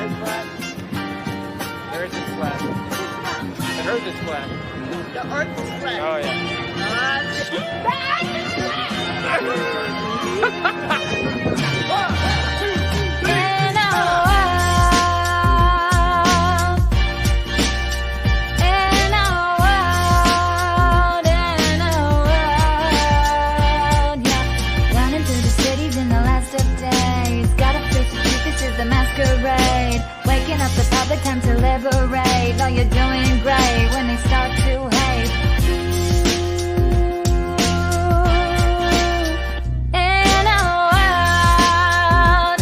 is flat. The earth is flat. The earth is flat. The earth is flat. Oh, yeah. Waking up the public, time to liberate. Know you're doing great when they start to hate. In a world,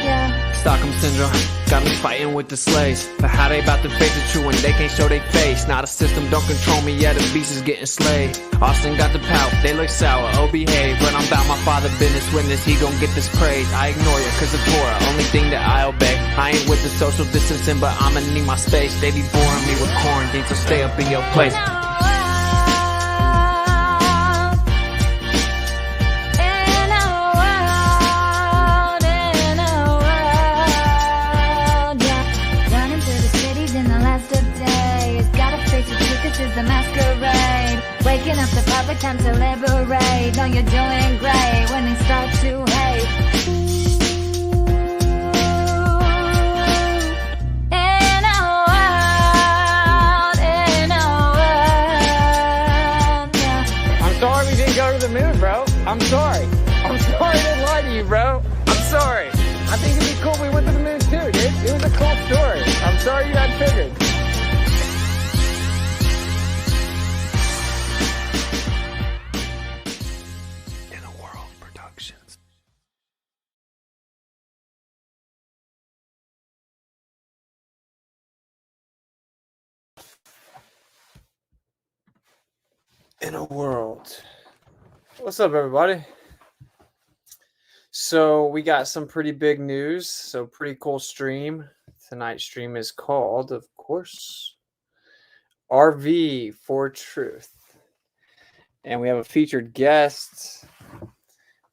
yeah. Stockholm Syndrome got me fighting with the slaves. But how they about to face the truth when they can't show their face? Not a system don't control me, yeah, the beast is getting slayed. Austin got the pout, they look sour, oh behave. But I'm about my father business, witness, he gon' get this praise. I ignore you cause of Torah, only thing that I obey. I ain't with the social distancing, but I'ma need my space. They be boring me with quarantine, so stay up in your place. The masquerade, waking up the public, time to liberate. Know you're doing great when they start to hate. In a world, yeah. I'm sorry we didn't go to the moon, bro. I'm sorry. I'm sorry I didn't lie to you, bro. I'm sorry. I think it'd be cool if we went to the moon too, dude. It was a cool story. I'm sorry you got triggered. In a world. What's up, everybody? So we got some pretty big news. So pretty cool stream. Tonight's stream is called, of course, RV for Truth. And we have a featured guest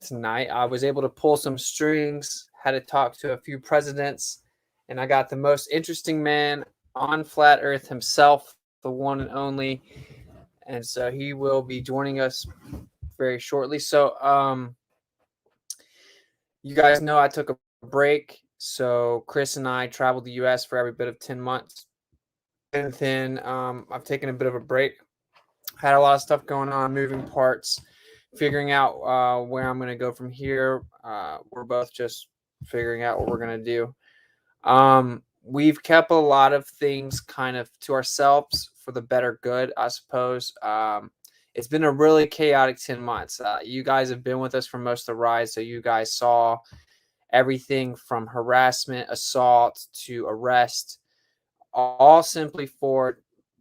tonight. I was able to pull some strings, had to talk to a few presidents, and I got the most interesting man on Flat Earth himself, the one and only. And so he will be joining us very shortly. So you guys know I took a break. So Chris and I traveled the U.S. for every bit of 10 months. And then I've taken a bit of a break. Had a lot of stuff going on, moving parts, figuring out where I'm going to go from here. We're both just figuring out what we're going to do. We've kept a lot of things kind of to ourselves for the better good, I suppose. It's been a really chaotic 10 months. You guys have been with us for most of the ride, so you guys saw everything from harassment, assault to arrest, all simply for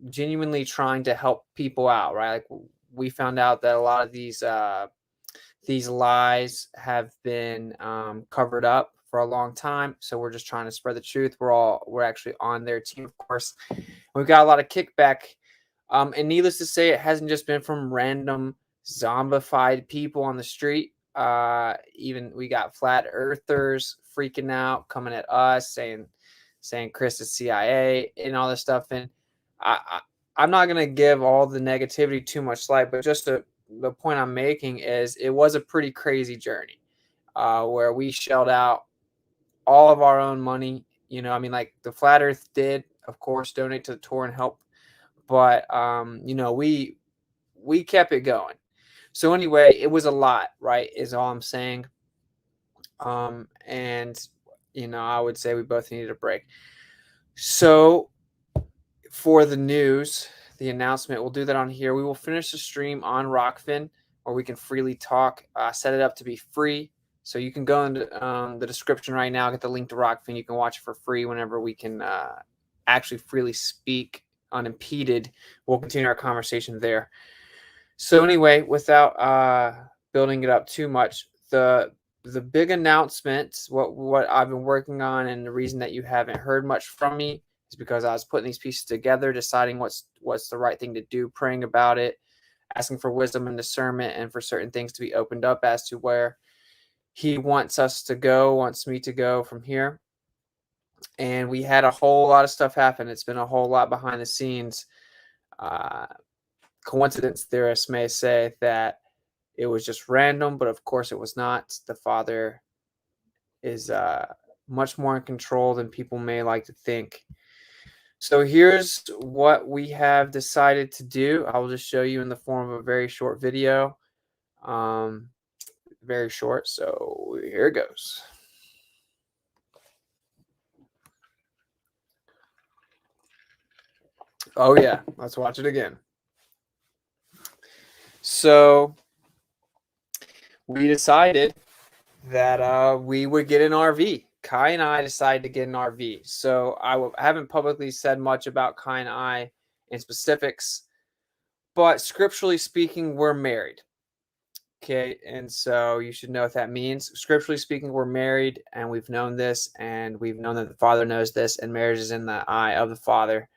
genuinely trying to help people out, right? Like we found out that a lot of these lies have been covered up for a long time, so we're just trying to spread the truth. We're actually on their team, of course. We've got a lot of kickback, and needless to say, it hasn't just been from random zombified people on the street. Even we got flat earthers freaking out, coming at us, saying Chris is CIA and all this stuff. And I'm not gonna give all the negativity too much light, but just the point I'm making is it was a pretty crazy journey, where we shelled out all of our own money. You know, I mean, like the Flat Earth did, of course, donate to the tour and help, but you know, we kept it going. So anyway, it was a lot, right? Is all I'm saying. And you know, I would say we both needed a break. So for the news, the announcement, we'll do that on here. We will finish the stream on Rokfin, where we can freely talk. Set it up to be free. So you can go into the description right now, get the link to Rokfin. You can watch it for free whenever we can actually freely speak unimpeded. We'll continue our conversation there. So anyway, without building it up too much, the big announcement, what I've been working on, and the reason that you haven't heard much from me is because I was putting these pieces together, deciding what's the right thing to do, praying about it, asking for wisdom and discernment, and for certain things to be opened up as to where he wants me to go from here. And we had a whole lot of stuff happen. It's been a whole lot behind the scenes. Coincidence theorists may say that it was just random, but of course it was not. The father is much more in control than people may like to think. So here's what we have decided to do. I will just show you in the form of a very short video. Very short, so here it goes. Oh yeah, let's watch it again. So we decided that we would get an RV. Kai and I decided to get an RV. So I haven't publicly said much about Kai and I in specifics, but scripturally speaking, we're married. Okay, and so you should know what that means. Scripturally speaking, we're married, and we've known this, and we've known that the Father knows this, and marriage is in the eye of the Father.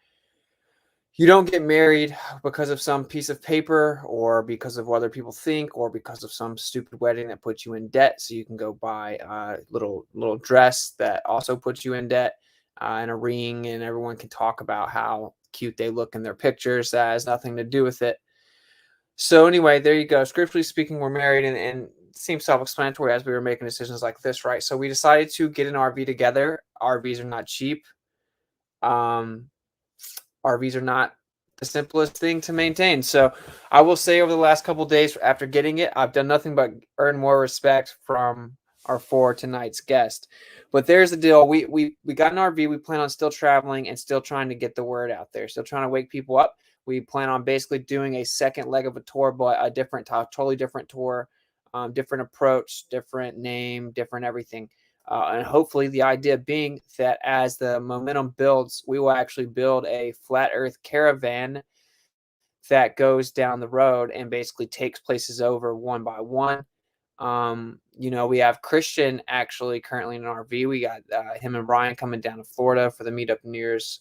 You don't get married because of some piece of paper or because of what other people think or because of some stupid wedding that puts you in debt so you can go buy a little dress that also puts you in debt and a ring, and everyone can talk about how cute they look in their pictures. That has nothing to do with it. So anyway, there you go. Scripturally speaking, we're married, and it seems self-explanatory as we were making decisions like this, right? So we decided to get an RV together. RVs are not cheap. RVs are not the simplest thing to maintain. So I will say over the last couple of days after getting it, I've done nothing but earn more respect from our for tonight's guest. But there's the deal. We got an RV. We plan on still traveling and still trying to get the word out there. Still trying to wake people up. We plan on basically doing a second leg of a tour, but a different, totally different tour, different approach, different name, different everything. And hopefully the idea being that as the momentum builds, we will actually build a flat earth caravan that goes down the road and basically takes places over one by one. We have Christian actually currently in an RV. We got him and Brian coming down to Florida for the meetup New Year's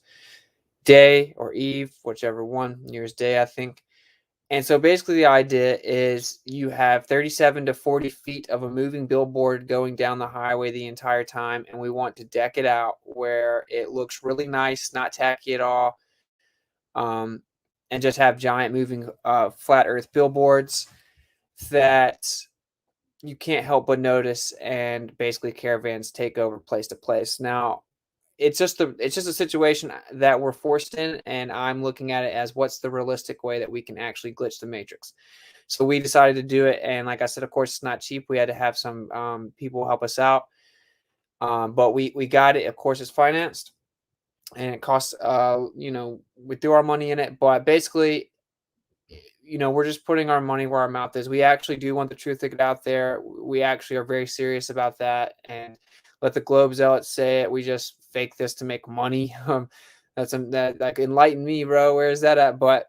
Day or Eve, whichever one, New Year's Day, I think. And so basically the idea is you have 37 to 40 feet of a moving billboard going down the highway the entire time. And we want to deck it out where it looks really nice, not tacky at all. And just have giant moving flat earth billboards that you can't help but notice, and basically caravans take over place to place. Now, it's just a situation that we're forced in, and I'm looking at it as what's the realistic way that we can actually glitch the matrix. So we decided to do it, and like I said, of course, it's not cheap. We had to have some people help us out, but we got it. Of course, it's financed, and it costs. We threw our money in it, but basically, we're just putting our money where our mouth is. We actually do want the truth to get out there. We actually are very serious about that, and let the Globe zealots say it. We just fake this to make money. That enlighten me, bro. Where is that at? But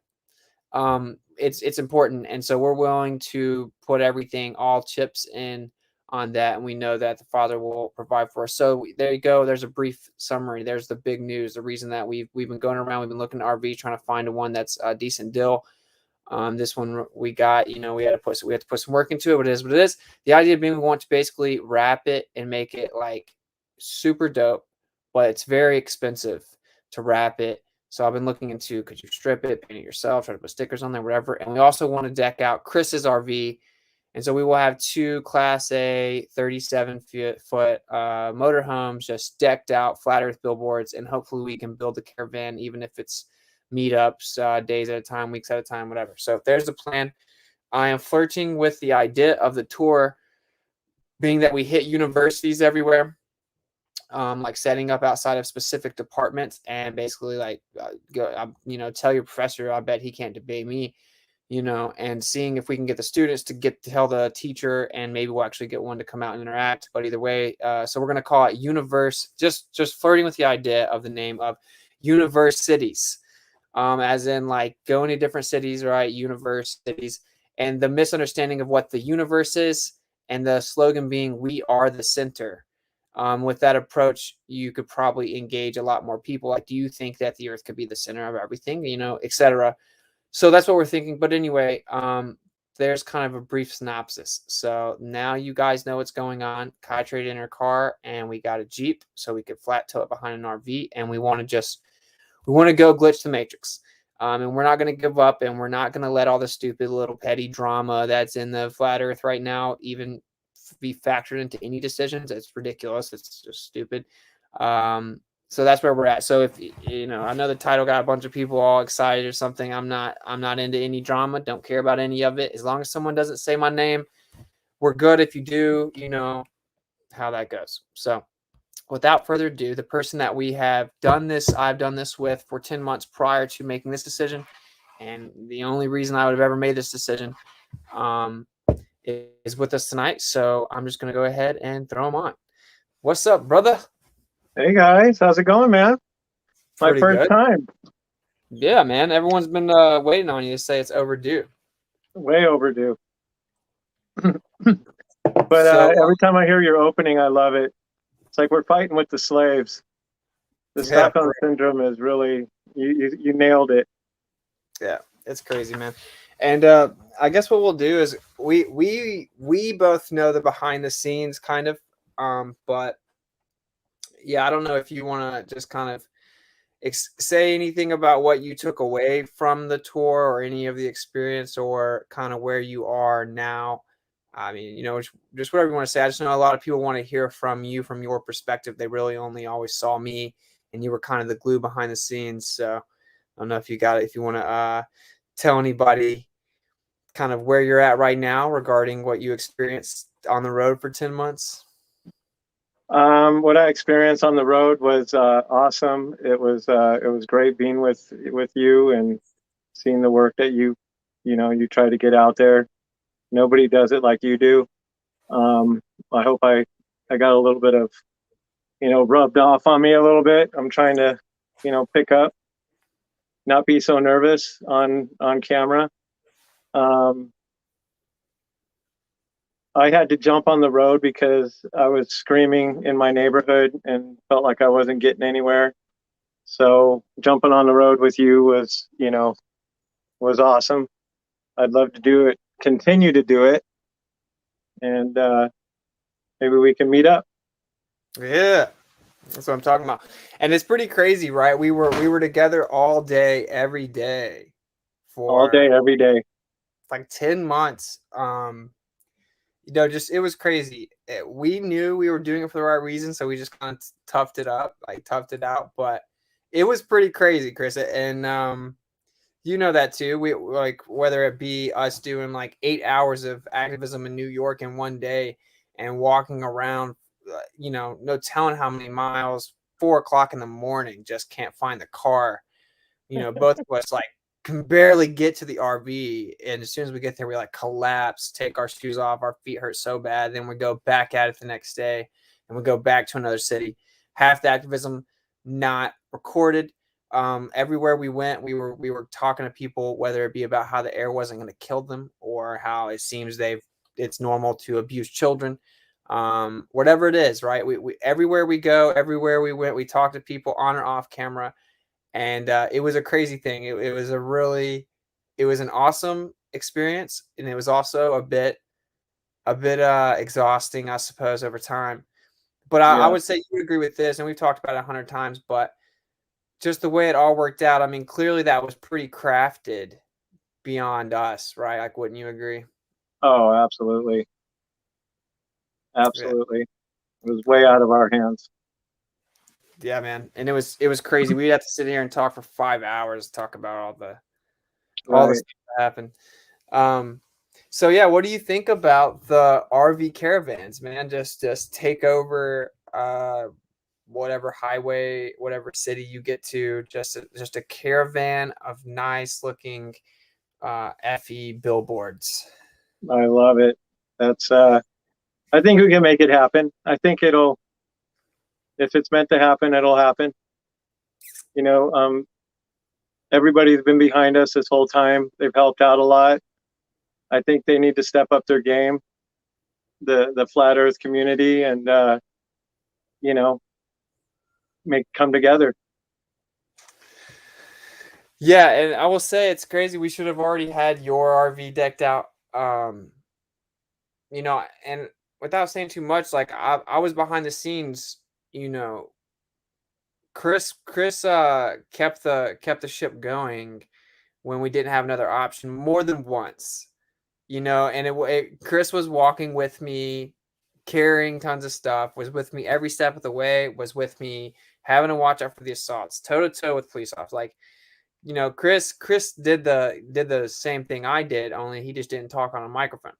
it's important, and so we're willing to put everything, all chips in on that, and we know that the Father will provide for us. So there you go. There's a brief summary. There's the big news. The reason that we've been going around, we've been looking at RV, trying to find one that's a decent deal. This one we got, we had to put some work into it, but it is what it is. The idea being we want to basically wrap it and make it like super dope, but it's very expensive to wrap it. So I've been looking into, could you strip it, paint it yourself, try to put stickers on there, whatever. And we also want to deck out Chris's RV. And so we will have two Class A 37-foot motorhomes just decked out, flat earth billboards, and hopefully we can build the caravan, even if it's meetups, days at a time, weeks at a time, whatever. So there's the plan. I am flirting with the idea of the tour being that we hit universities everywhere, like setting up outside of specific departments and basically tell your professor, I bet he can't debate me, and seeing if we can get the students to tell the teacher, and maybe we'll actually get one to come out and interact. But either way, so we're going to call it Universe, just flirting with the idea of the name of Universities. As in like going to different cities, right? Universities, and the misunderstanding of what the universe is, and the slogan being "We are the center." With that approach, you could probably engage a lot more people. Like, do you think that the Earth could be the center of everything? Etc. So that's what we're thinking. But anyway, there's kind of a brief synopsis. So now you guys know what's going on. Kai traded in her car, and we got a Jeep so we could flat tow it behind an RV, and we want to go glitch the matrix. And we're not going to give up, and we're not going to let all the stupid little petty drama that's in the flat earth right now even be factored into any decisions. It's ridiculous. It's just stupid. So that's where we're at. So if I know the title got a bunch of people all excited or something. I'm not into any drama. Don't care about any of it. As long as someone doesn't say my name, we're good. If you do, you know how that goes. So without further ado, the person that I've done this with for 10 months prior to making this decision, and the only reason I would have ever made this decision, is with us tonight. So I'm just going to go ahead and throw him on. What's up, brother? Hey guys, how's it going, man? My Pretty first good. time. Yeah, man. Everyone's been waiting on you to say it's overdue. Way overdue. But every time I hear your opening, I love it. It's like we're fighting with the slaves. The Stockholm syndrome is really you nailed it. Yeah, it's crazy, man. And I guess what we'll do is we both know the behind the scenes kind of, but yeah, I don't know if you want to just kind of say anything about what you took away from the tour or any of the experience or kind of where you are now. I mean, just whatever you want to say. I just know a lot of people want to hear from you, from your perspective. They really only always saw me, and you were kind of the glue behind the scenes. So I don't know if you want to tell anybody kind of where you're at right now regarding what you experienced on the road for 10 months. What I experienced on the road was awesome. It was great being with you and seeing the work that you try to get out there. Nobody does it like you do. I hope I got a little bit of rubbed off on me a little bit. I'm trying to pick up, not be so nervous on camera. I had to jump on the road because I was screaming in my neighborhood and felt like I wasn't getting anywhere. So jumping on the road with you was awesome. I'd love to do it, continue to do it, and maybe we can meet up. Yeah, that's what I'm talking about. And it's pretty crazy, right? We were together all day, every day, all day, every day, like 10 months. Just it was crazy. We knew we were doing it for the right reason, so we just kind of toughed it out. But it was pretty crazy, Chris. And you know that too. We like whether it be us doing like 8 hours of activism in New York in one day and walking around, no telling how many miles, 4:00 in the morning, just can't find the car. Both of us like can barely get to the RV, and as soon as we get there, we like collapse, take our shoes off, our feet hurt so bad. Then we go back at it the next day, and we go back to another city. Half the activism not recorded. Everywhere we went, we were talking to people, whether it be about how the air wasn't going to kill them or how it seems it's normal to abuse children. Whatever it is, right? We everywhere we go, everywhere we went, we talked to people on or off camera. And it was a crazy thing. It was an awesome experience, and it was also a bit exhausting, I suppose, over time. But I would say you would agree with this, and we've talked about it 100 times. But just the way it all worked out, I mean, clearly that was pretty crafted beyond us, right? Like, wouldn't you agree? Oh, absolutely, absolutely. Yeah. It was way out of our hands. Yeah, man. And it was crazy. We'd have to sit here and talk for 5 hours, talk about all the stuff that happened. So yeah, what do you think about the RV caravans, man? Just take over whatever highway, whatever city you get to, just a caravan of nice looking FE billboards. I love it. That's I think we can make it happen. I think if it's meant to happen, it'll happen. Everybody's been behind us this whole time. They've helped out a lot. I think they need to step up their game, the flat earth community, and come together. Yeah, and I will say it's crazy. We should have already had your RV decked out you know, and without saying too much, like I was behind the scenes, you know, Chris kept the ship going when we didn't have another option more than once, you know, and Chris was walking with me, carrying tons of stuff, was with me every step of the way, was with me having to watch out for the assaults, toe to toe with police officers. Like, you know, Chris did the same thing I did, only he just didn't talk on a microphone.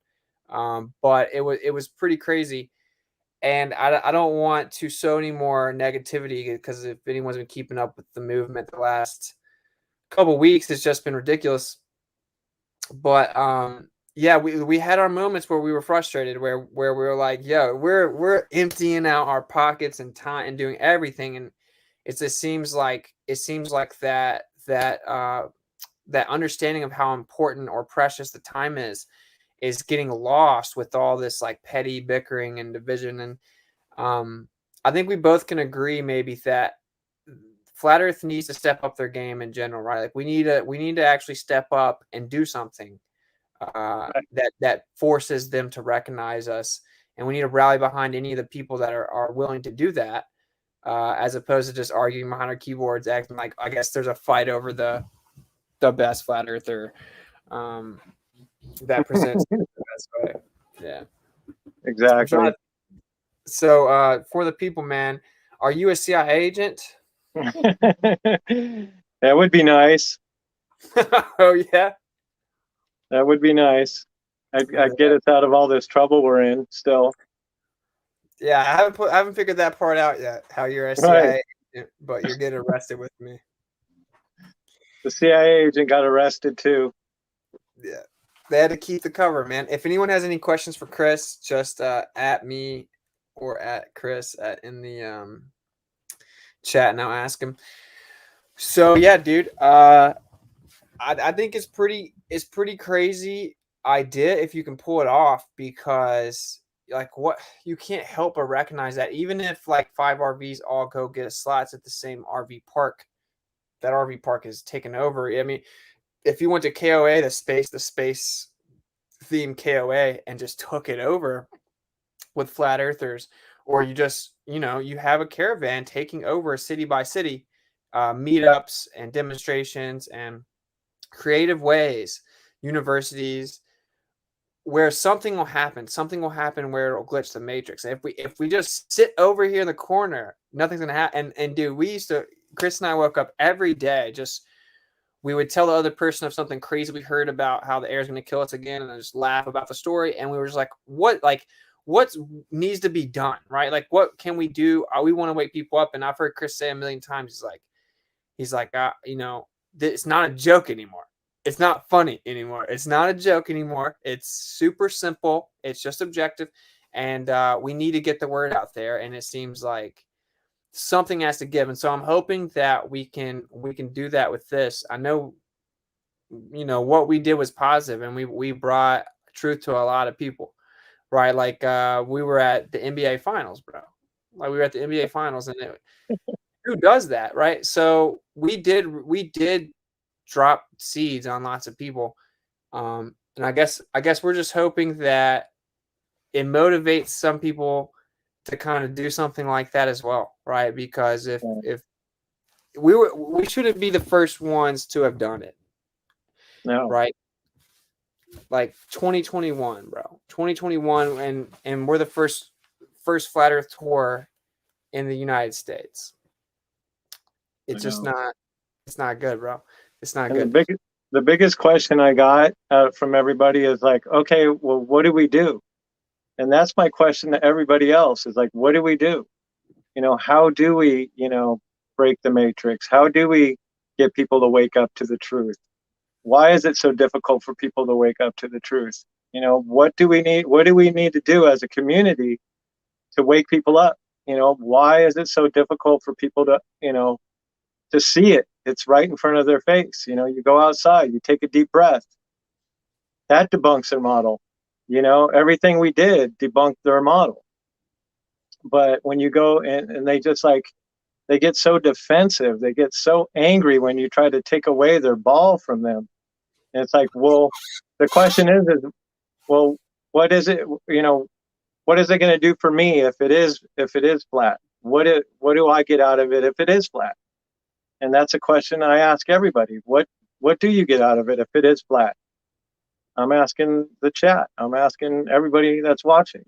But it was pretty crazy. And I don't want to sow any more negativity, because if anyone's been keeping up with the movement the last couple weeks, it's just been ridiculous. But yeah, we had our moments where we were frustrated, where we were like, yo, we're emptying out our pockets and time and doing everything, and it seems like that understanding of how important or precious the time is getting lost with all this like petty bickering and division. And I think we both can agree maybe that Flat Earth needs to step up their game in general, right? Like we need to actually step up and do something that forces them to recognize us, and we need to rally behind any of the people that are willing to do that, as opposed to just arguing behind our keyboards, acting like I guess there's a fight over the best flat earther that presents the best way. Yeah, Exactly. so for the people, man, are you a CIA agent? That would be nice. Oh yeah, That would be nice. I'd get us out of all this trouble we're in still. yeah. I haven't figured that part out yet. How you're a CIA agent, but you're getting arrested with me. The CIA agent got arrested too. Yeah, they had to keep the cover, man. If anyone has any questions for Chris, just at me or at Chris in the chat, and I'll ask him. So yeah, dude. I think it's pretty crazy idea if you can pull it off, because like what you can't help but recognize that even if like 5 RVs all go get slots at the same RV park, that RV park is taken over. I mean, if you went to KOA, the space theme KOA, and just took it over with flat earthers, or you just, you know, you have a caravan taking over city by city, meetups and demonstrations and creative ways, universities, where something will happen where it'll glitch the matrix. And if we just sit over here in the corner, nothing's gonna happen. And dude, Chris and I woke up every day, just we would tell the other person of something crazy we heard about how the air is going to kill us again, and then just laugh about the story. And we were just like, what needs to be done, right? Like, what can we do? We want to wake people up. And I've heard Chris say a million times, he's like, you know, it's not a joke anymore. It's not funny anymore. It's not a joke anymore. It's super simple. It's just objective. And we need to get the word out there. And it seems like something has to give. And so I'm hoping that we can do that with this. I know, you know, what we did was positive, and we brought truth to a lot of people, right? Like we were at the NBA finals, bro. Like we were at the NBA finals, and who does that, right? So we did drop seeds on lots of people. And I guess we're just hoping that it motivates some people to kind of do something like that as well, right? Because if we shouldn't be the first ones to have done it. No. Right? Like 2021, bro. 2021, and we're the first flat earth tour in the United States. It's just not, it's not good, bro. It's not good. The biggest question I got from everybody is like, okay, well, what do we do? And that's my question to everybody else, is like, what do we do? You know, how do we, you know, break the matrix? How do we get people to wake up to the truth? Why is it so difficult for people to wake up to the truth? You know, what do we need? What do we need to do as a community to wake people up? You know, why is it so difficult for people to, you know, to see it? It's right in front of their face. You know, you go outside, you take a deep breath. That debunks their model. You know, everything we did debunked their model. But when you go and they just like, they get so defensive, they get so angry when you try to take away their ball from them. And it's like, well, the question is well, what is it? What is it going to do for me if it is flat? What do I get out of it if it is flat? And that's a question I ask everybody. What do you get out of it if it is flat? I'm asking the chat. I'm asking everybody that's watching.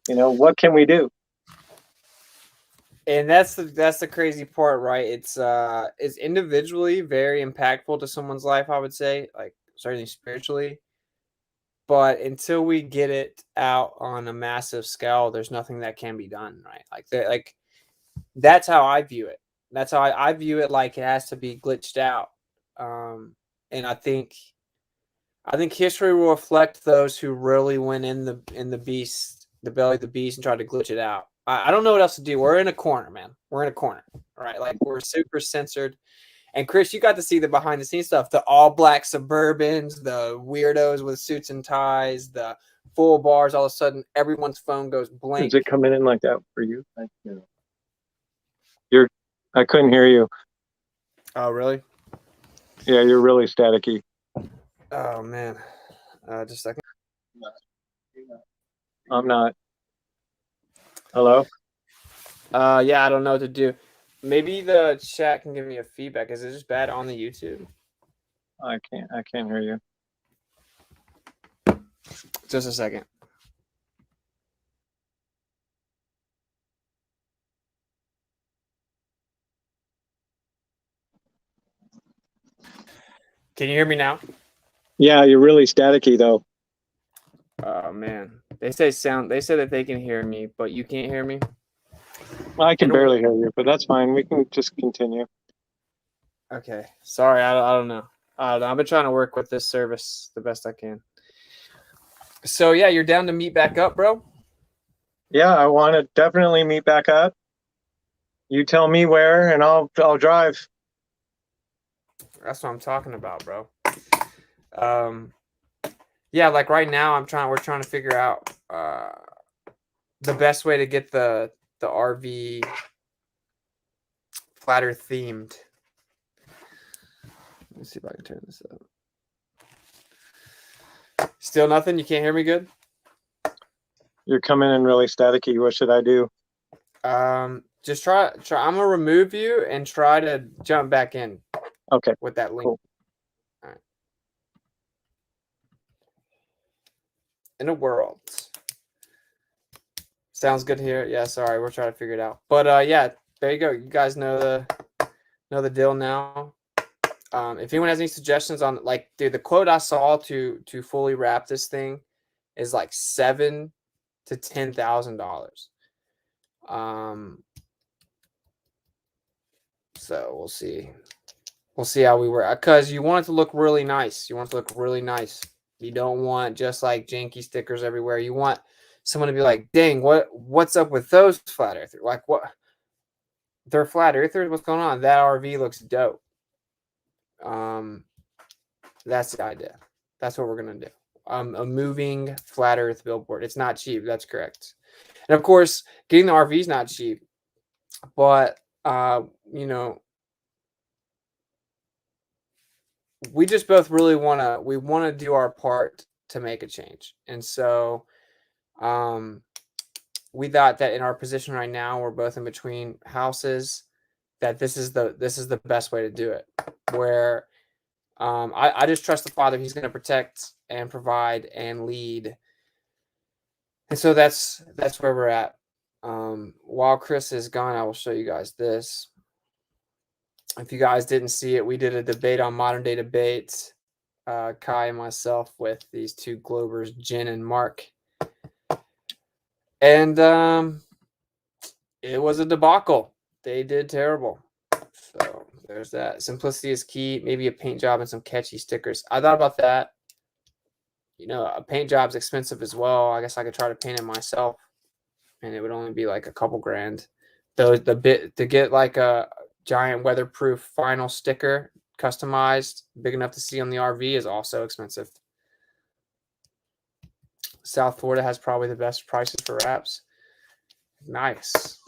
What can we do? And that's the crazy part, right? It's individually very impactful to someone's life, I would say, like certainly spiritually. But until we get it out on a massive scale, there's nothing that can be done, right? Like that's how I view it. That's how I view it. Like it has to be glitched out. And I think history will reflect those who really went in the beast, the belly of the beast, and tried to glitch it out. I don't know what else to do. We're in a corner, man. We're in a corner, right? Like we're super censored. And Chris, you got to see the behind the scenes stuff, the all black Suburbans, the weirdos with suits and ties, the full bars. All of a sudden, everyone's phone goes blank. Is it coming in like that for you? I couldn't hear you. Oh, really? Yeah, you're really staticky. Oh, man. Just a second. I'm not. Hello? Yeah, I don't know what to do. Maybe the chat can give me a feedback. Is it just bad on the YouTube? I can't hear you. Just a second. Can you hear me now? Yeah, you're really staticky though. Oh man. They say that they can hear me, but you can't hear me. Well, I can barely hear you, but that's fine. We can just continue. Okay. Sorry, I don't know. I've been trying to work with this service the best I can. So yeah, you're down to meet back up, bro? Yeah, I want to definitely meet back up. You tell me where, and I'll drive. That's what I'm talking about, bro. Yeah, like right now we're trying to figure out the best way to get the RV flat earth themed. Let me see if I can turn this up. Still nothing? You can't hear me good? You're coming in really staticky. What should I do? Just try. I'm gonna remove you and try to jump back in. Okay. With that link. Cool. All right. In a world. Sounds good here. Yeah, sorry, we're trying to figure it out. But yeah, there you go. You guys know the deal now. If anyone has any suggestions on, like, dude, the quote I saw to fully wrap this thing is like $7,000 to $10,000. So we'll see. We'll see how we work. Because you want it to look really nice. You want it to look really nice. You don't want just like janky stickers everywhere. You want someone to be like, dang, what's up with those flat earthers? Like, what? They're flat earthers? What's going on? That RV looks dope. That's the idea. That's what we're going to do. A moving flat earth billboard. It's not cheap. That's correct. And of course, getting the RV is not cheap. But, we just both really want to do our part to make a change. And so we thought that in our position right now, we're both in between houses, that this is the best way to do it, where I just trust the Father. He's going to protect and provide and lead. And so that's where we're at. While Chris is gone, I will show you guys this. If you guys didn't see it, we did a debate on Modern Day Debates, Kai and myself, with these two Globers, Jen and Mark. And it was a debacle. They did terrible. So there's that. Simplicity is key. Maybe a paint job and some catchy stickers. I thought about that. A paint job's expensive as well. I guess I could try to paint it myself, and it would only be like a couple grand. Though the bit to get like a giant weatherproof vinyl sticker customized, big enough to see on the RV, is also expensive. South Florida has probably the best prices for wraps. Nice.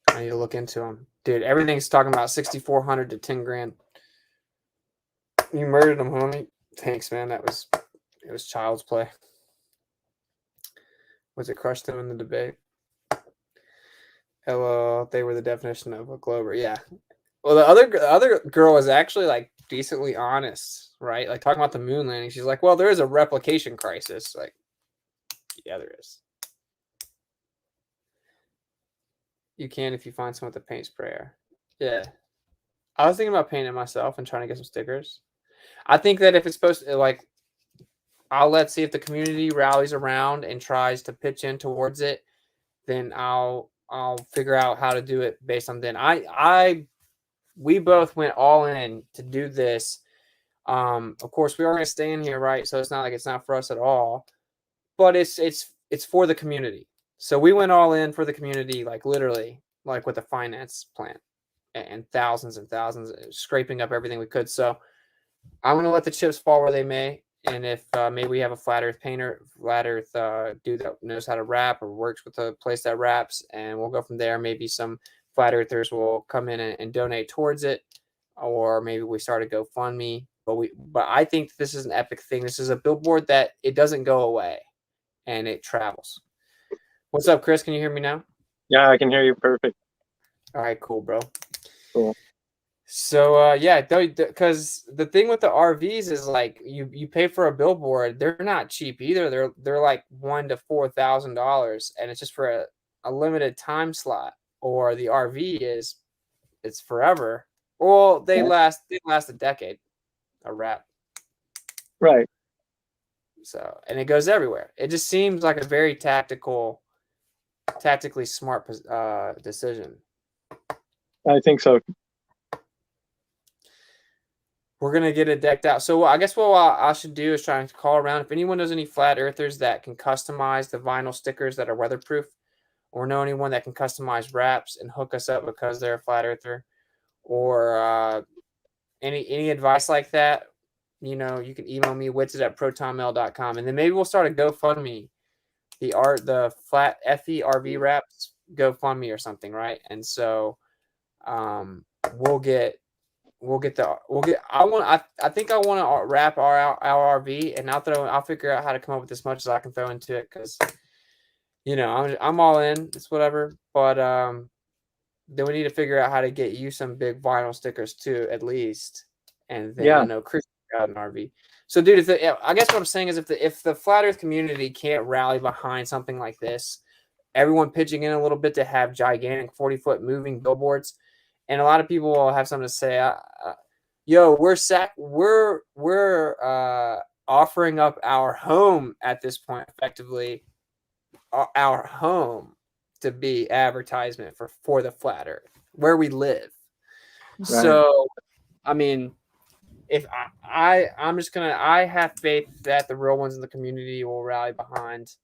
I need to look into them, dude. Everything's talking about 6,400 to 10 grand. You murdered them, homie. Thanks, man. That was It was child's play. Was it crushed them in the debate? Hello, they were the definition of a Glover. Yeah. Well, the other girl was actually like decently honest, right? Like talking about the moon landing. She's like, well, there is a replication crisis. Like, yeah, there is. You can if you find someone with a paint sprayer. Yeah. I was thinking about painting it myself and trying to get some stickers. I think that if it's supposed to, like, let's see if the community rallies around and tries to pitch in towards it, then I'll figure out how to do it based on then. We both went all in to do this. Of course, we are going to stay in here, right? So it's not like it's not for us at all, but it's for the community. So we went all in for the community, like literally, like with a finance plan and thousands and thousands, scraping up everything we could. So I'm going to let the chips fall where they may. And if maybe we have a flat earth painter, flat earth dude that knows how to wrap or works with a place that wraps, and we'll go from there. Maybe some flat earthers will come in and donate towards it, or maybe we start a GoFundMe. But I think this is an epic thing. This is a billboard that it doesn't go away, and it travels. What's up, Chris? Can you hear me now? Yeah, I can hear you perfect. All right, cool, bro. Cool. So yeah, because the thing with the RVs is like you pay for a billboard, they're not cheap either. They're like $1,000 to $4,000, and it's just for a limited time slot. Or the RV it's forever. Well, they last a decade, a wrap. Right. So, and it goes everywhere. It just seems like a very tactically smart decision. I think so. We're going to get it decked out. So I guess what I should do is try to call around. If anyone knows any flat earthers that can customize the vinyl stickers that are weatherproof, or know anyone that can customize wraps and hook us up because they're a flat earther, or any advice like that, you can email me, witsit@protonmail.com. And then maybe we'll start a GoFundMe, the flat FE RV wraps GoFundMe or something, right? And so I think I want to wrap our RV, and I'll figure out how to come up with as much as I can throw into it, because I'm all in. It's whatever, but then we need to figure out how to get you some big vinyl stickers too, at least. And then I know Chris got an RV. So, dude, I guess what I'm saying is if the flat Earth community can't rally behind something like this, everyone pitching in a little bit to have gigantic 40-foot moving billboards. And a lot of people will have something to say. We're offering up our home at this point, effectively, our home to be advertisement for the flat Earth where we live. Right. So, I mean, if I'm just gonna, I have faith that the real ones in the community will rally behind.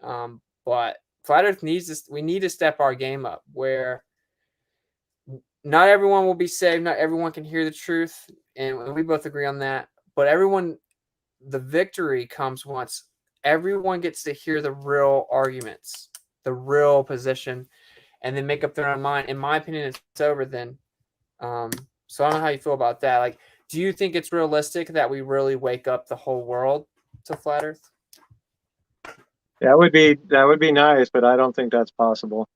But flat Earth needs this. We need to step our game up where not everyone will be saved. Not everyone can hear the truth. And we both agree on that. But the victory comes once everyone gets to hear the real arguments, the real position, and then make up their own mind. In my opinion, it's over then. So I don't know how you feel about that. Like, do you think it's realistic that we really wake up the whole world to flat Earth? That would be nice, but I don't think that's possible.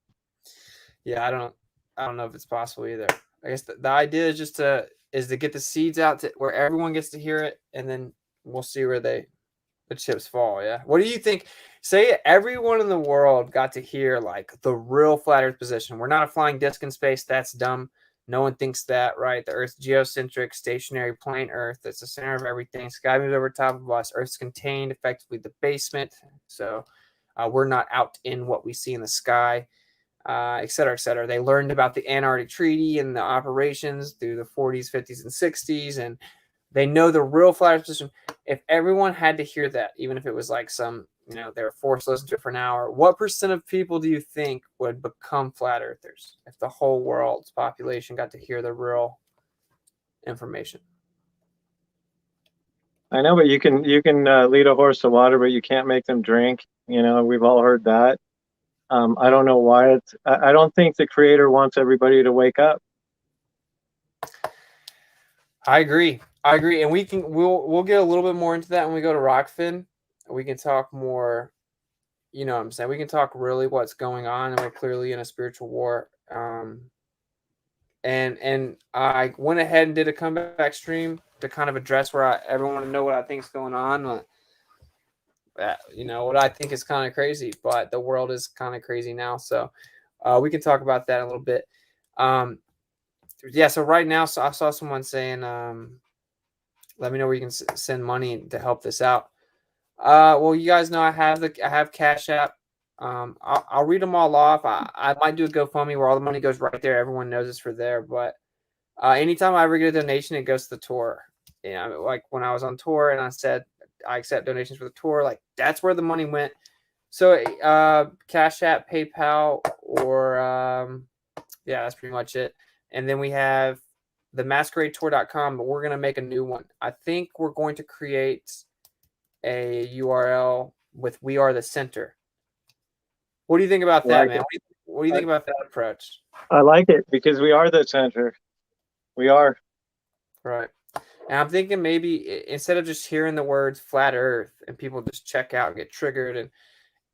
Yeah, I don't know if it's possible either. I guess the idea is just to get the seeds out to where everyone gets to hear it, and then we'll see where the chips fall. Yeah. What do you think? Say everyone in the world got to hear like the real flat Earth position. We're not a flying disc in space. That's dumb. No one thinks that, right? The Earth's geocentric, stationary, plain Earth. That's the center of everything. Sky moves over top of us. Earth's contained, effectively the basement. So we're not out in what we see in the sky, et cetera, et cetera. They learned about the Antarctic Treaty and the operations through the 40s, 50s, and 60s, and they know the real flat Earth position. If everyone had to hear that, even if it was like some, they were forced to listen to it for an hour, what % of people do you think would become flat earthers if the whole world's population got to hear the real information? I know, but you can lead a horse to water, but you can't make them drink. We've all heard that. I don't know why I don't think the creator wants everybody to wake up. I agree. I agree, and we'll get a little bit more into that when we go to Rokfin. We can talk more. You know what I'm saying? We can talk really what's going on, and we're clearly in a spiritual war. And I went ahead and did a comeback stream to kind of address where everyone to know what I think is going on. You know what I think is kind of crazy, but the world is kind of crazy now. So we can talk about that a little bit. Yeah. So right now, so I saw someone saying, "Let me know where you can send money to help this out." Well, you guys know I have Cash App. I'll read them all off. I might do a GoFundMe where all the money goes right there. Everyone knows it's for there. But anytime I ever get a donation, it goes to the tour. You know, like when I was on tour and I said I accept donations for the tour, like that's where the money went. So Cash App, PayPal, or yeah, that's pretty much it. And then we have the masqueradetour.com, but we're gonna make a new one. I think we're going to create a URL with "We Are the Center." What do you think about that, man? What do you think about that approach? I like it because we are the center. We are. Right. And I'm thinking maybe instead of just hearing the words flat earth and people just check out and get triggered, and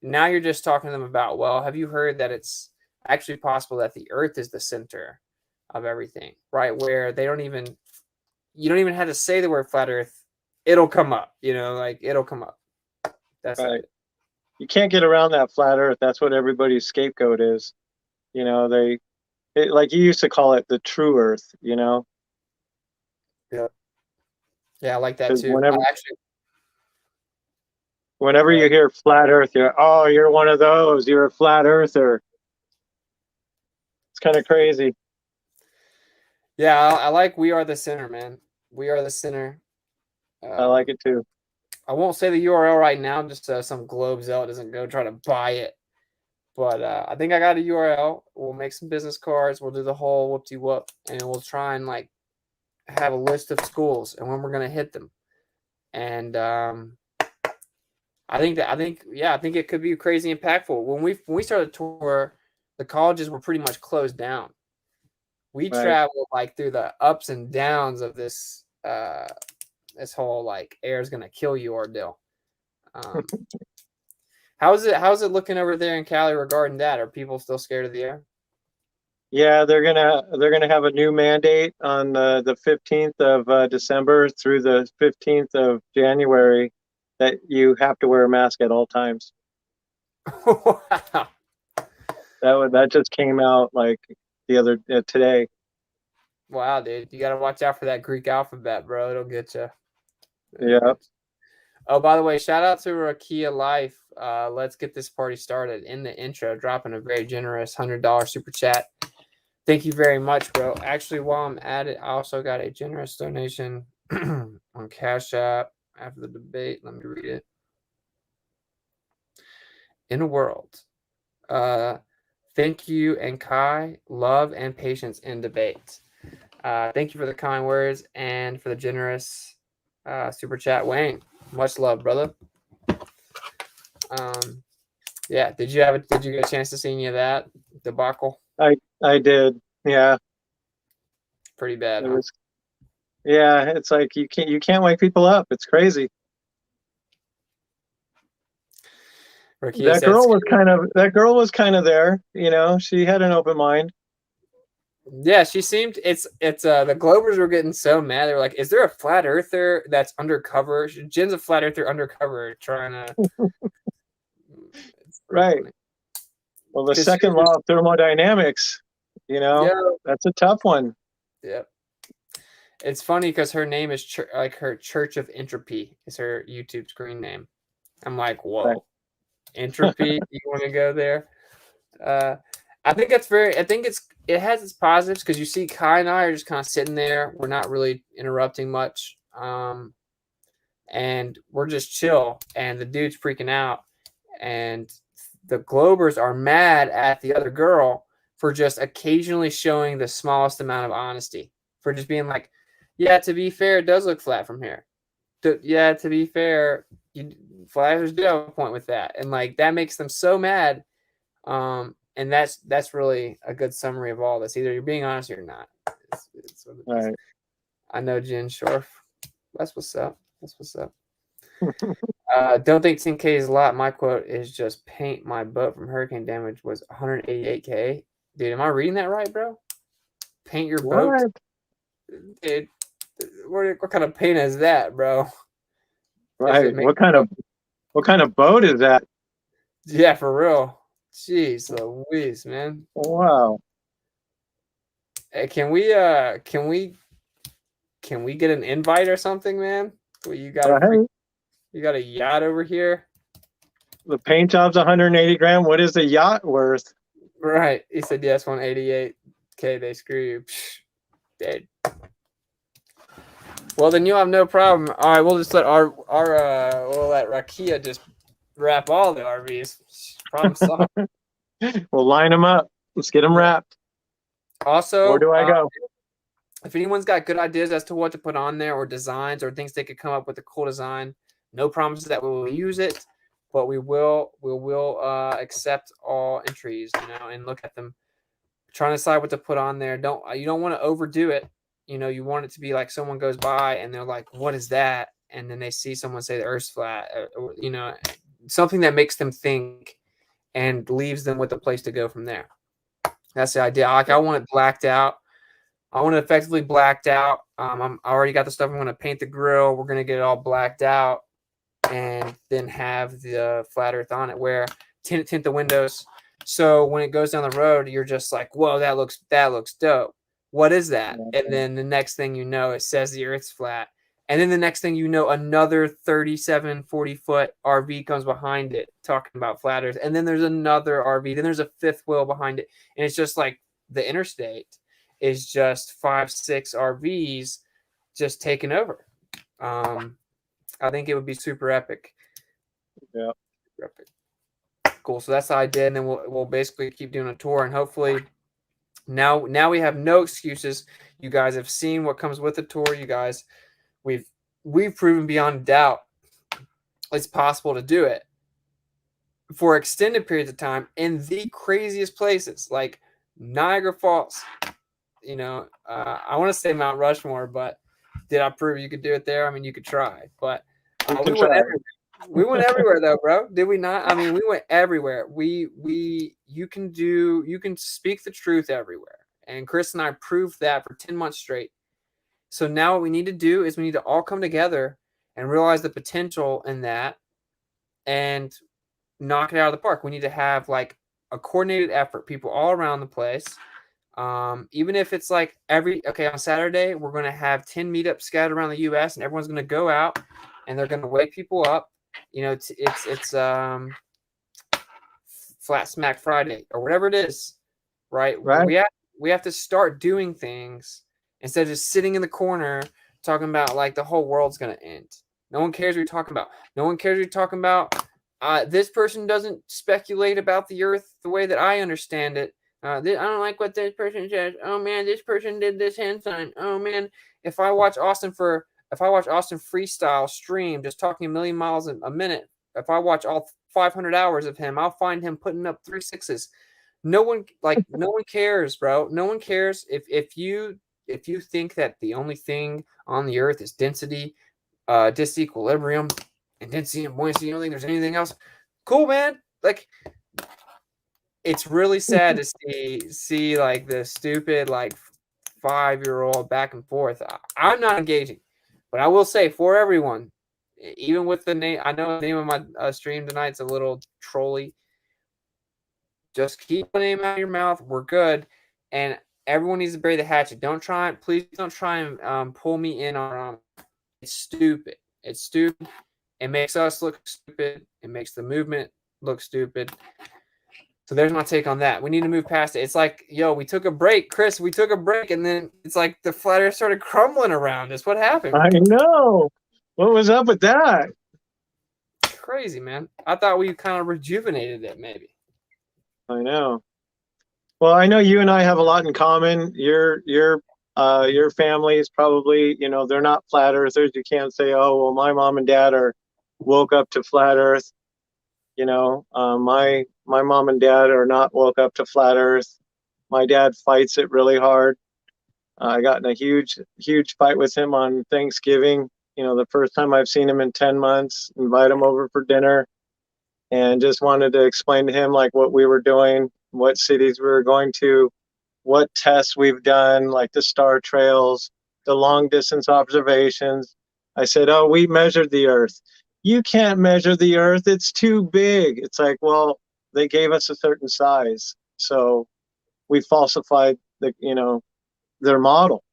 now you're just talking to them about, well, have you heard that it's actually possible that the earth is the center of everything, right? Where you don't even have to say the word flat earth. It'll come up, like it'll come up. That's right. it. You can't get around that flat earth. That's what everybody's scapegoat is. Like you used to call it the true earth, Yeah. Yeah, I like that too. Whenever you hear flat earth, you're one of those. You're a flat earther. It's kind of crazy. Yeah, I like "We Are the Center," man. We are the center. I like it too. I won't say the URL right now, just so some globe zealot doesn't go try to buy it. But I think I got a URL. We'll make some business cards. We'll do the whole whoop-de-whoop, and we'll try and like have a list of schools and when we're gonna hit them. And I think it could be crazy impactful. When we started the tour, the colleges were pretty much closed down. We traveled like through the ups and downs of this this whole like air is gonna kill you ordeal. How's it looking over there in Cali regarding that? Are people still scared of the air? Yeah, they're gonna have a new mandate on the 15th of December through the 15th of January that you have to wear a mask at all times. Wow. That just came out like the other today. Wow, dude, you gotta watch out for that Greek alphabet, bro. It'll get you. Yeah. Oh, by the way, shout out to Rakia Life. Let's get this party started. In the intro, dropping a very generous $100 super chat. Thank you very much, bro. Actually, while I'm at it, I also got a generous donation on Cash App after the debate. Let me read it. In a world, thank you and Kai, love and patience in debate. Thank you for the kind words and for the generous super chat, Wayne. Much love, brother. Yeah. Did you get a chance to see any of that debacle? I did. Yeah. Pretty bad. Yeah, it's like you can't wake people up. It's crazy. That girl was kind of there. She had an open mind. Yeah, she seemed. It's the Globers were getting so mad. They were like, "Is there a flat earther that's undercover? Jen's a flat earther undercover trying to." Right. Funny. Well, the second law of thermodynamics, that's a tough one. Yep. It's funny because her name is like her Church of Entropy is her YouTube screen name. I'm like, whoa, right. Entropy. You want to go there? I think it has its positives because you see Kai and I are just kind of sitting there. We're not really interrupting much. And we're just chill. And the dude's freaking out. And the Globers are mad at the other girl for just occasionally showing the smallest amount of honesty. For just being like, yeah, to be fair, it does look flat from here. To be fair, flat earthers do have a point with that. And like that makes them so mad. And that's really a good summary of all this. Either you're being honest or you're not. It's right. I know Jen Shorf That's what's up. That's what's up. Don't think 10K is a lot. My quote is just paint my boat from hurricane damage was 188K. Dude, am I reading that right, bro? Paint your boat? What? Dude, what kind of paint is that, bro? Right. What kind of boat is that? Yeah, for real. Jeez Louise, man. Wow. Hey, can we get an invite or something, man? Well, you got Right. you got a yacht over here. The paint job's 180 grand. What is the yacht worth? Right. He said yes, 188K. They screw you. Psh, dead. Well, then you'll have no problem. All right, we'll just let we'll let Rakia just wrap all the RVs. Problem solved. We'll line them up. Let's get them wrapped. Also, where do I go? If anyone's got good ideas as to what to put on there or designs or things they could come up with a cool design, no promises that we will use it, but we will accept all entries, and look at them, trying to decide what to put on there. You don't want to overdo it. You want it to be like someone goes by and they're like, "What is that?" And then they see someone say the Earth's flat, something that makes them think and leaves them with a place to go from there. That's the idea. Like, I want it blacked out. I want it effectively blacked out. I already got the stuff. I'm going to paint the grill. We're going to get it all blacked out, and then have the flat Earth on it. Where tint the windows, so when it goes down the road, you're just like, "Whoa, that looks dope. What is that?" And then the next thing you know, it says the Earth's flat. And then the next thing you know, another 37, 40-foot RV comes behind it talking about flat Earth. And then there's another RV. Then there's a fifth wheel behind it. And it's just like the interstate is just 5, 6 RVs just taking over. I think it would be super epic. Yeah. Super epic. Cool. So that's the idea. And then we'll basically keep doing a tour. And hopefully now we have no excuses. You guys have seen what comes with the tour. You guys, we've proven beyond doubt it's possible to do it for extended periods of time in the craziest places like Niagara Falls. I want to say Mount Rushmore, but did I prove you could do it there? I mean, you could try, but we went everywhere. We went everywhere though, bro. Did we not? I mean, we went everywhere. You can speak the truth everywhere. And Chris and I proved that for 10 months straight. So now what we need to do is we need to all come together and realize the potential in that and knock it out of the park. We need to have like a coordinated effort, people all around the place. Even if it's like on Saturday, we're going to have 10 meetups scattered around the US, and everyone's going to go out and they're going to wake people up. It's Flat Smack Friday or whatever it is, right? We have to start doing things instead of just sitting in the corner talking about like the whole world's going to end. No one cares what you're talking about. No one cares what you're talking about. This person doesn't speculate about the Earth the way that I understand it. I don't like what this person says. Oh man, this person did this hand sign. Oh man, if I watch Austin freestyle stream, just talking a million miles a minute, if I watch all 500 hours of him, I'll find him putting up 3 6s. No one cares, bro. No one cares if you think that the only thing on the Earth is density, disequilibrium, and density and buoyancy. You don't think there's anything else? Cool, man. Like, it's really sad to see like the stupid like 5-year-old back and forth. I'm not engaging, but I will say for everyone, even with the name, I know the name of my stream tonight's a little trolly. Just keep the name out of your mouth. We're good, and everyone needs to bury the hatchet. Please don't try and pull me in on. It's stupid. It's stupid. It makes us look stupid. It makes the movement look stupid. So there's my take on that. We need to move past it. It's like, we took a break, Chris. We took a break, and then it's like the flat Earth started crumbling around us. What happened? I know. What was up with that? Crazy, man. I thought we kind of rejuvenated it, maybe. I know. Well, I know you and I have a lot in common. Your family is probably, they're not flat earthers. You can't say, oh, well, my mom and dad woke up to flat Earth. My mom and dad are not woke up to flat Earth. My dad fights it really hard. I got in a huge fight with him on Thanksgiving the first time I've seen him in 10 months, invite him over for dinner, and just wanted to explain to him like what we were doing, what cities we were going to, what tests we've done, like the star trails, the long distance observations. I said, oh, we measured the Earth. You can't measure the Earth. It's too big. It's like, well, they gave us a certain size. So we falsified their model.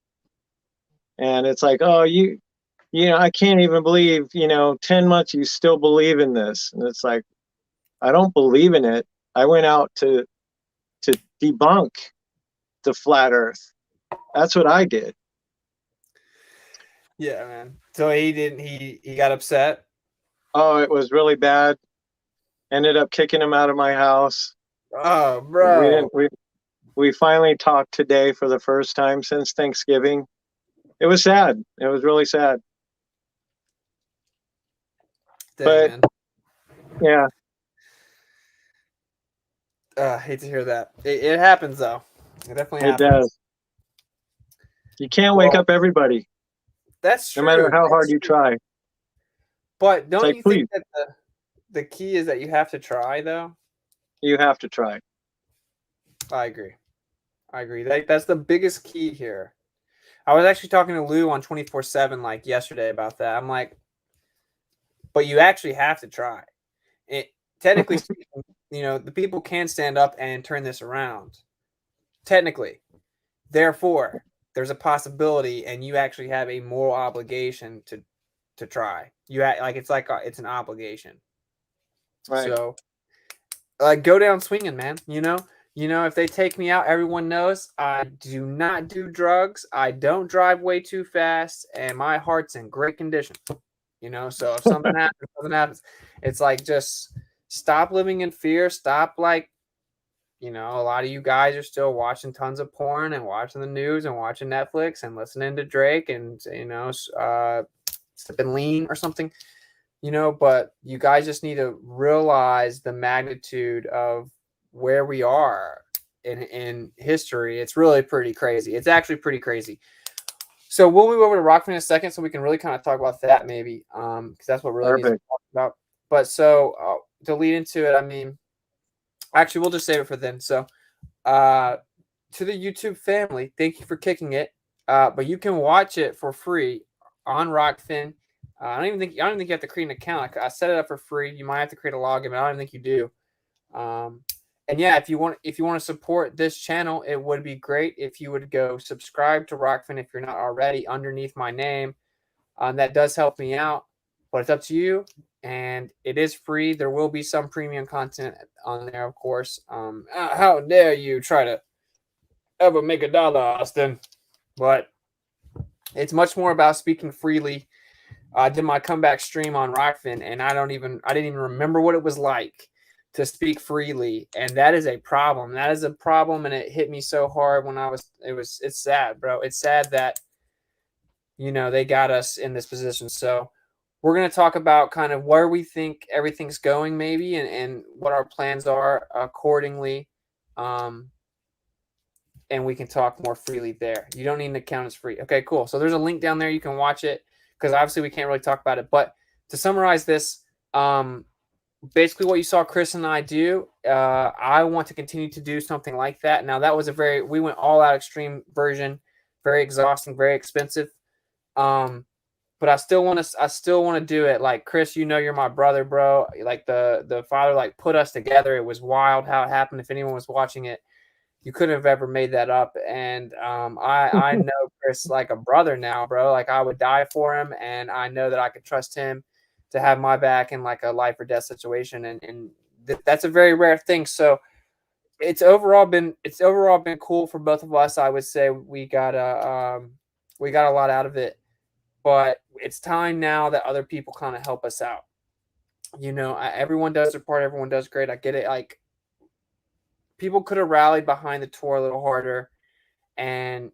And it's like, oh, I can't even believe, 10 months, you still believe in this. And it's like, I don't believe in it. I went out to debunk the flat Earth. That's what I did. Yeah, man. So he got upset. Oh, it was really bad. Ended up kicking him out of my house. Oh, bro. We finally talked today for the first time since Thanksgiving. It was sad. It was really sad. Dang, but man. Yeah, I hate to hear that. It happens though. It definitely it happens. does. You can't wake up everybody, That's true. no matter how hard you true. try. But don't like, you think that the key is that you have to try though? You have to try. I agree. That's the biggest key here. I was actually talking to Lou on 24/7 like yesterday about that. I'm like, but you actually have to try. Technically speaking, the people can stand up and turn this around. Technically. Therefore, there's a possibility, and you actually have a moral obligation to try. It's an obligation. Right. So, go down swinging, man. If they take me out, everyone knows I do not do drugs. I don't drive way too fast, and my heart's in great condition. So if something happens, it's like just stop living in fear. Stop a lot of you guys are still watching tons of porn and watching the news and watching Netflix and listening to Drake and sipping lean or something. But you guys just need to realize the magnitude of where we are in history. It's really pretty crazy. It's actually pretty crazy. So we'll move over to Rokfin in a second so we can really kind of talk about that maybe, because that's what really needs to be talked about. But so to lead into it, I mean, actually, we'll just save it for then. So to the YouTube family, thank you for kicking it. But you can watch it for free on Rokfin. I don't even think you have to create an account. I set it up for free. You might have to create a login, but I don't even think you do. And yeah, if you want to support this channel, it would be great if you would go subscribe to Rokfin if you're not already underneath my name. That does help me out, but it's up to you. And it is free. There will be some premium content on there, of course. How dare you try to ever make $1, Austin? But it's much more about speaking freely. I did my comeback stream on Rokfin, and I didn't even remember what it was like to speak freely, and that is a problem. That is a problem, and it hit me so hard when it's sad, bro. It's sad that they got us in this position. So we're going to talk about kind of where we think everything's going maybe and what our plans are accordingly. And we can talk more freely there. You don't need an account. It's free. Okay, cool. So there's a link down there. You can watch it because obviously we can't really talk about it. But to summarize this, basically what you saw Chris and I do, I want to continue to do something like that. Now that was we went all out extreme version, very exhausting, very expensive. But I still want to do it. Like, Chris, you're my brother, bro. Like the father, put us together. It was wild how it happened. If anyone was watching it, you couldn't have ever made that up. And I know Chris like a brother now, bro. Like, I would die for him, and I know that I could trust him to have my back in like a life or death situation. And that's a very rare thing. So it's overall been cool for both of us. I would say we got a lot out of it. But it's time now that other people kind of help us out. Everyone does their part. Everyone does great. I get it. Like, people could have rallied behind the tour a little harder, and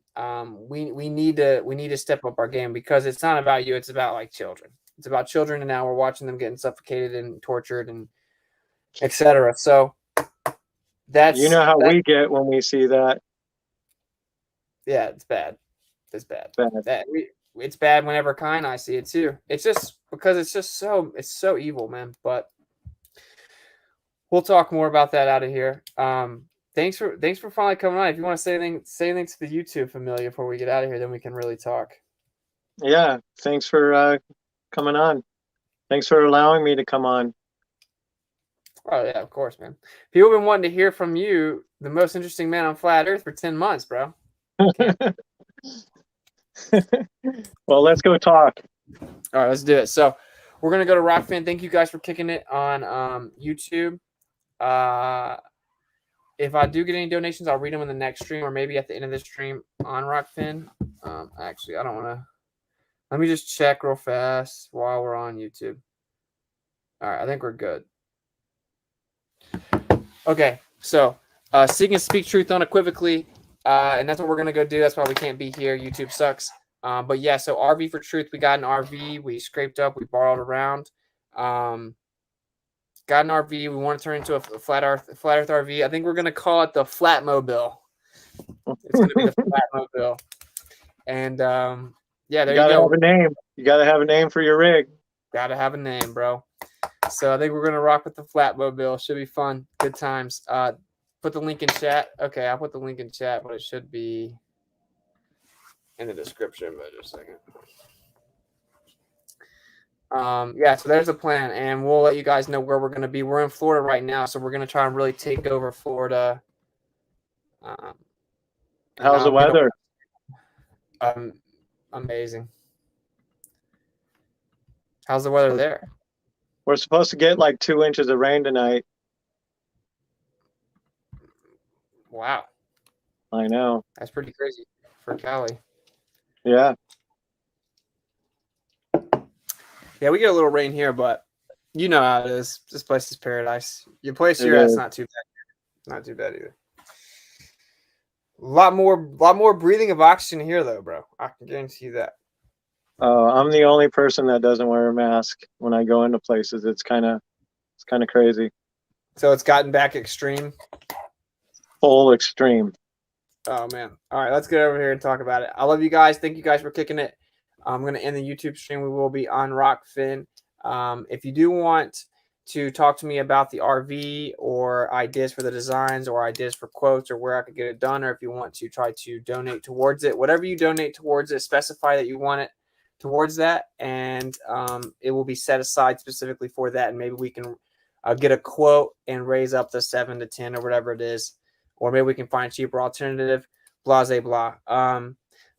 we need to step up our game because it's not about you. It's about children. It's about children, and now we're watching them getting suffocated and tortured and etc. So that's how we get when we see that. Yeah, it's bad. It's bad. it's bad whenever Kai and I see it too. It's just because it's so evil, man. But we'll talk more about that out of here. Thanks for finally coming on. If you want to say anything to the YouTube familia before we get out of here, then we can really talk. Yeah, thanks for coming on. Thanks for allowing me to come on. Oh yeah, of course, man. People have been wanting to hear from you, the most interesting man on flat Earth, for 10 months, bro. Well, let's go talk. All right, let's do it. So we're gonna go to Rokfin. Thank you guys for kicking it on YouTube. If I do get any donations, I'll read them in the next stream or maybe at the end of the stream on Rokfin. Actually, I don't want to. Let me just check real fast while we're on YouTube. All right, I think we're good. Okay, so seek and speak truth unequivocally, and that's what we're gonna go do. That's why we can't be here. YouTube sucks. But yeah, so RV for truth. We got an RV. We scraped up. We borrowed around. Got an RV. We want to turn into a flat Earth RV. I think we're gonna call it the Flatmobile. It's gonna be the Flatmobile. And yeah, there you go. Have a name. You gotta have a name for your rig. Gotta have a name, bro. So I think we're gonna rock with the Flatmobile. Should be fun. Good times. Put the link in chat. Okay, I'll put the link in chat, but it should be in the description. But just a second. Yeah, so there's a plan, and we'll let you guys know where we're gonna be. We're in Florida right now, so we're gonna try and really take over Florida. How's the weather? Amazing. How's the weather there? We're supposed to get like 2 inches of rain tonight. Wow. I know. That's pretty crazy for Cali. Yeah. Yeah, we get a little rain here, but you know how it is. This place is paradise. Your place here, that's not too bad. Not too bad either. A lot more breathing of oxygen here, though, bro. I can guarantee you that. I'm the only person that doesn't wear a mask when I go into places. It's kind of crazy. So it's gotten back extreme. Full extreme. Oh man! All right, let's get over here and talk about it. I love you guys. Thank you guys for kicking it. I'm gonna end the YouTube stream. We will be on Rokfin. If you do want to talk to me about the RV or ideas for the designs or ideas for quotes or where I could get it done, or if you want to try to donate towards it, whatever you donate towards it, specify that you want it towards that, and it will be set aside specifically for that, and maybe we can get a quote and raise up the 7 to 10 or whatever it is, or maybe we can find a cheaper alternative, blah, blah, blah.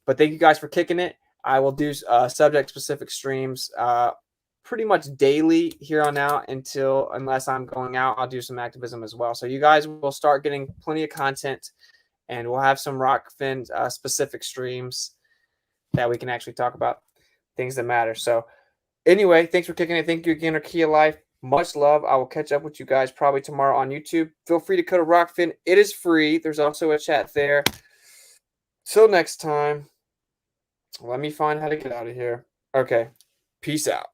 But thank you guys for kicking it. I will do subject specific streams pretty much daily here on out unless I'm going out. I'll do some activism as well. So you guys will start getting plenty of content, and we'll have some Rokfin specific streams that we can actually talk about things that matter. So anyway, thanks for kicking it. Thank you again, Key of Life. Much love. I will catch up with you guys probably tomorrow on YouTube. Feel free to go to Rokfin. It is free. There's also a chat there. Till next time, let me find how to get out of here. Okay. Peace out.